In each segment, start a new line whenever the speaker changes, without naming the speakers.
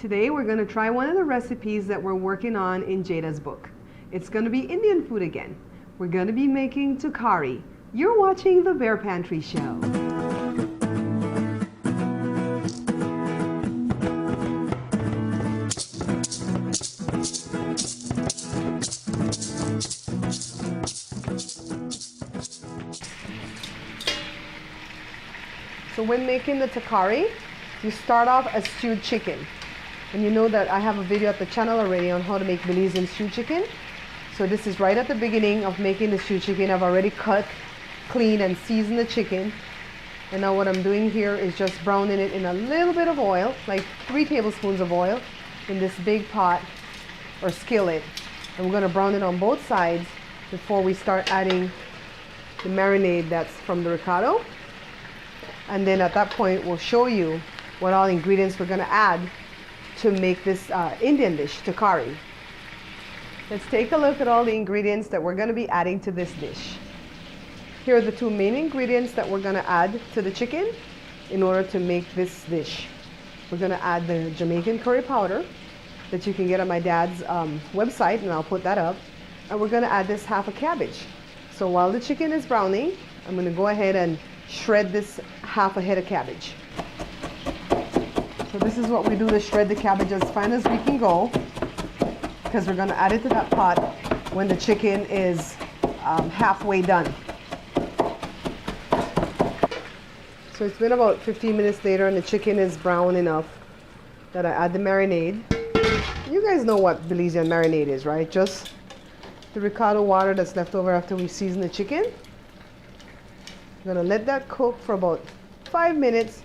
Today we're going to try one of the recipes that we're working on in Jada's book. It's going to be Indian food again. We're going to be making Takari. You're watching the Bear Pantry Show. So when making the Takari, you start off as stewed chicken. And you know that I have a video at the channel already on how to make Belizean stewed chicken. So this is right at the beginning of making the stewed chicken. I've already cut, cleaned, and seasoned the chicken. And now what I'm doing here is just browning it in a little bit of oil, like 3 tablespoons of oil in this big pot or skillet. And we're going to brown it on both sides before we start adding the marinade that's from the ricotta. And then at that point, we'll show you what all ingredients we're going to add to make this Indian dish, Takari. Let's take a look at all the ingredients that we're going to be adding to this dish. Here are the 2 main ingredients that we're going to add to the chicken in order to make this dish. We're going to add the Jamaican curry powder that you can get on my dad's website, and I'll put that up. And we're going to add this half a cabbage. So while the chicken is browning, I'm going to go ahead and shred this half a head of cabbage. So this is what we do to shred the cabbage as fine as we can go, because we're going to add it to that pot when the chicken is halfway done. So it's been about 15 minutes later and the chicken is brown enough that I add the marinade. You guys know what Belizean marinade is, right? Just the ricotta water that's left over after we season the chicken. I'm going to let that cook for about 5 minutes.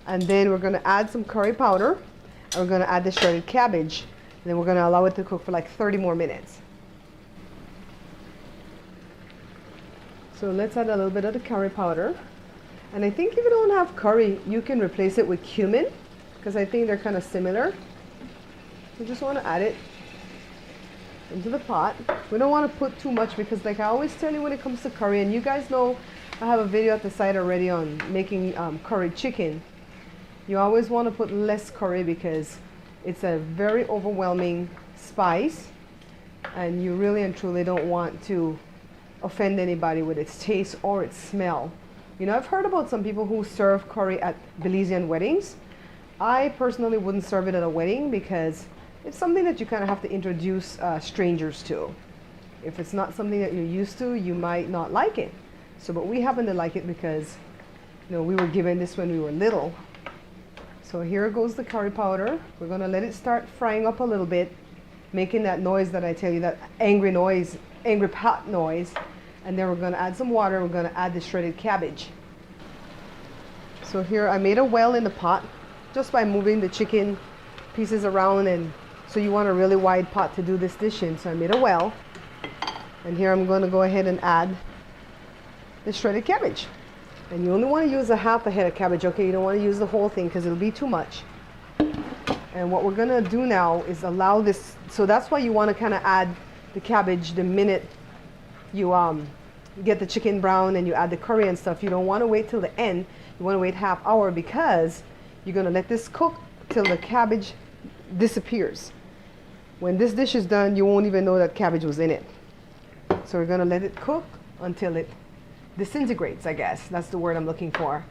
And then we're going to add some curry powder, and we're going to add the shredded cabbage, and then we're going to allow it to cook for like 30 more minutes. So let's add a little bit of the curry powder. And I think if you don't have curry, you can replace it with cumin, because I think they're kind of similar. You just want to add it into the pot. We don't want to put too much, because like I always tell you when it comes to curry, and you guys know I have a video at the site already on making curry chicken. You always want to put less curry because it's a very overwhelming spice, and you really and truly don't want to offend anybody with its taste or its smell. You know, I've heard about some people who serve curry at Belizean weddings. I personally wouldn't serve it at a wedding because it's something that you kind of have to introduce strangers to. If it's not something that you're used to, you might not like it. So, but we happen to like it because, you know, we were given this when we were little. So here goes the curry powder. We're going to let it start frying up a little bit, making that noise that I tell you, that angry noise, angry pot noise. And then we're going to add some water. We're going to add the shredded cabbage. So here I made a well in the pot just by moving the chicken pieces around, and so you want a really wide pot to do this dish in. So I made a well, and here I'm going to go ahead and add the shredded cabbage. And you only want to use a half a head of cabbage, okay? You don't want to use the whole thing because it'll be too much. And what we're going to do now is allow this, so that's why you want to kind of add the cabbage the minute you get the chicken brown and you add the curry and stuff. You don't want to wait till the end. You want to wait half hour, because you're going to let this cook till the cabbage disappears. When this dish is done, you won't even know that cabbage was in it. So we're going to let it cook until it disintegrates, I guess. That's the word I'm looking for.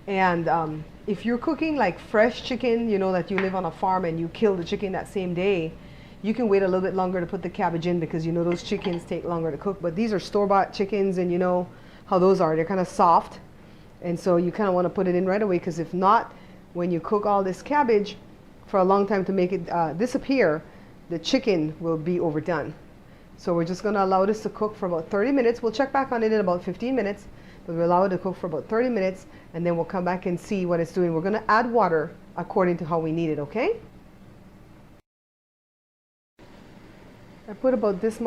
And if you're cooking like fresh chicken, you know that you live on a farm and you kill the chicken that same day, you can wait a little bit longer to put the cabbage in, because you know those chickens take longer to cook. But these are store-bought chickens, and you know how those are. They're kind of soft. And so you kind of want to put it in right away, because if not, when you cook all this cabbage for a long time to make it disappear, the chicken will be overdone. So we're just going to allow this to cook for about 30 minutes. We'll check back on it in about 15 minutes, but we'll allow it to cook for about 30 minutes, and then we'll come back and see what it's doing. We're going to add water according to how we need it, okay? I put about this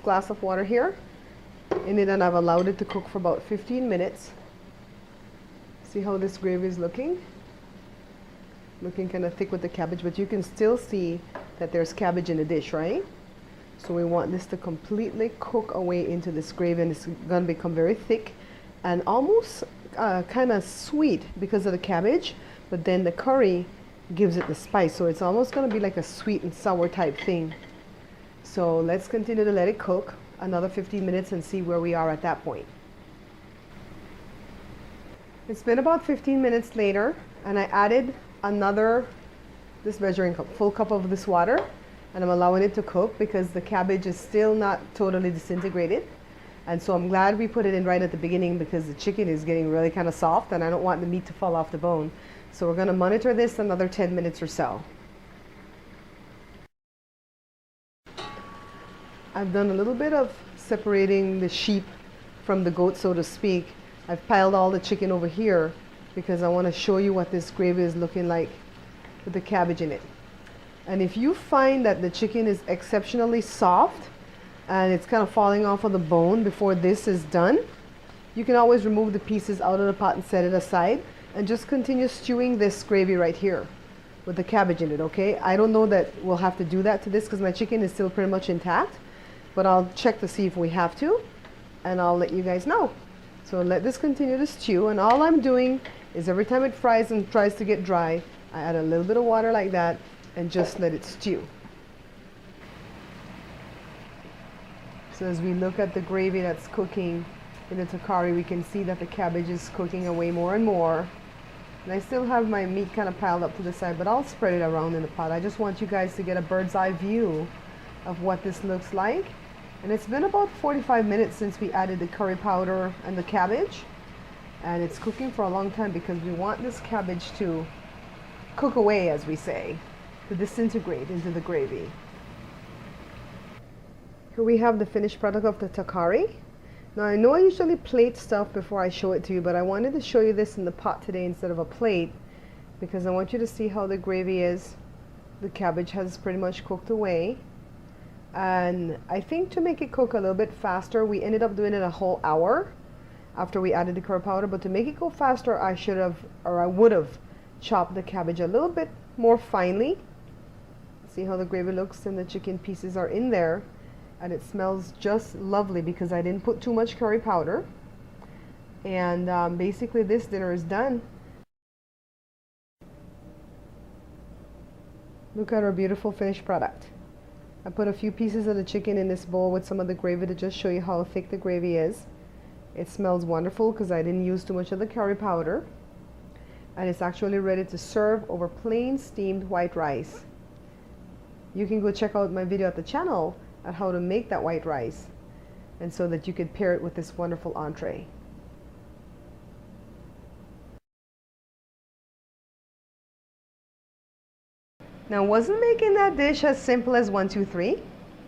glass of water here in it, and I've allowed it to cook for about 15 minutes. See how this gravy is looking? Looking kind of thick with the cabbage, but you can still see that there's cabbage in the dish, right? So we want this to completely cook away into this gravy, and it's going to become very thick and almost kind of sweet because of the cabbage, but then the curry gives it the spice. So it's almost going to be like a sweet and sour type thing. So let's continue to let it cook another 15 minutes and see where we are at that point. It's been about 15 minutes later, and I added this measuring cup, full cup of this water, and I'm allowing it to cook because the cabbage is still not totally disintegrated. And so I'm glad we put it in right at the beginning because the chicken is getting really kind of soft and I don't want the meat to fall off the bone. So we're going to monitor this another 10 minutes or so. I've done a little bit of separating the sheep from the goat, so to speak. I've piled all the chicken over here because I want to show you what this gravy is looking like with the cabbage in it. And if you find that the chicken is exceptionally soft and it's kind of falling off of the bone before this is done, you can always remove the pieces out of the pot and set it aside and just continue stewing this gravy right here with the cabbage in it, okay? I don't know that we'll have to do that to this because my chicken is still pretty much intact, but I'll check to see if we have to and I'll let you guys know. So let this continue to stew, and all I'm doing is every time it fries and tries to get dry, I add a little bit of water like that and just let it stew. So as we look at the gravy that's cooking in the Takari, we can see that the cabbage is cooking away more and more. And I still have my meat kind of piled up to the side, but I'll spread it around in the pot. I just want you guys to get a bird's eye view of what this looks like. And it's been about 45 minutes since we added the curry powder and the cabbage. And it's cooking for a long time because we want this cabbage to cook away, as we say, to disintegrate into the gravy. Here we have the finished product of the Takari. Now I know I usually plate stuff before I show it to you, but I wanted to show you this in the pot today instead of a plate because I want you to see how the gravy is. The cabbage has pretty much cooked away. And I think to make it cook a little bit faster, we ended up doing it a whole hour after we added the curry powder, but to make it go faster, I would have chopped the cabbage a little bit more finely. See how the gravy looks and the chicken pieces are in there, and it smells just lovely because I didn't put too much curry powder. And basically this dinner is done. Look at our beautiful finished product. I put a few pieces of the chicken in this bowl with some of the gravy to just show you how thick the gravy is. It smells wonderful because I didn't use too much of the curry powder. And it's actually ready to serve over plain steamed white rice. You can go check out my video at the channel at how to make that white rice, and so that you could pair it with this wonderful entree. Now, wasn't making that dish as simple as 1, 2, 3?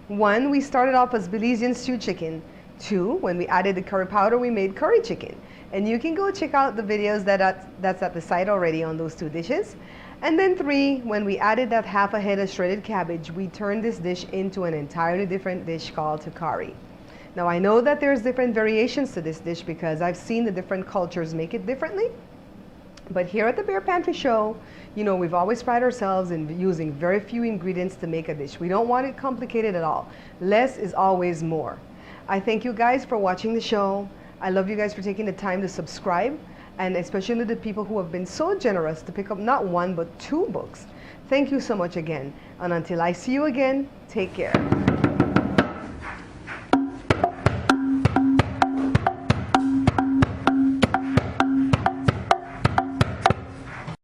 1, we started off as Belizean stewed chicken. 2, when we added the curry powder, we made curry chicken. And you can go check out the videos that's at the site already on those 2 dishes. And then 3, when we added that half a head of shredded cabbage, we turned this dish into an entirely different dish called Takari. Now, I know that there's different variations to this dish because I've seen the different cultures make it differently. But here at the Bear Pantry Show, you know, we've always prided ourselves in using very few ingredients to make a dish. We don't want it complicated at all. Less is always more. I thank you guys for watching the show. I love you guys for taking the time to subscribe, and especially the people who have been so generous to pick up not 1 but 2 books. Thank you so much again. And until I see you again, take care.